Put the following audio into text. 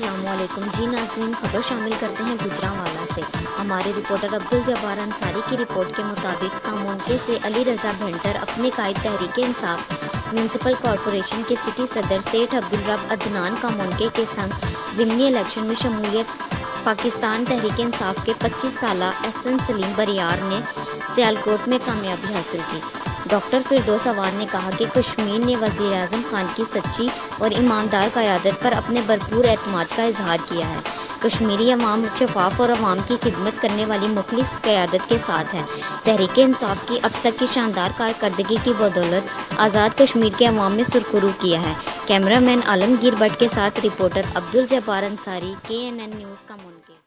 السلام علیکم جی ناظرین، خبر شامل کرتے ہیں گجرانوالہ سے۔ ہمارے رپورٹر عبدالجبار انصاری کی رپورٹ کے مطابق کامونکے سے علی رضا بھنٹر اپنے قائد تحریک انصاف میونسپل کارپوریشن کے سٹی صدر سیٹھ عبدالرب عدنان کامونکے کے سنگ ضمنی الیکشن میں شمولیت پاکستان تحریک انصاف کے 25 سالہ احسن سلیم بریار نے سیالکوٹ میں کامیابی حاصل کی۔ ڈاکٹر فردوس عواد نے کہا کہ کشمیر نے وزیر اعظم خان کی سچی اور ایماندار قیادت پر اپنے بھرپور اعتماد کا اظہار کیا ہے۔ کشمیری عوام شفاف اور عوام کی خدمت کرنے والی مخلص قیادت کے ساتھ ہے۔ تحریک انصاف کی اب تک کی شاندار کارکردگی کی بدولت آزاد کشمیر کے عوام میں سرخرو کیا ہے۔ کیمرہ مین عالمگیر بٹ کے ساتھ reporter Abdul Jabbar Ansari, KNN news کامونکے۔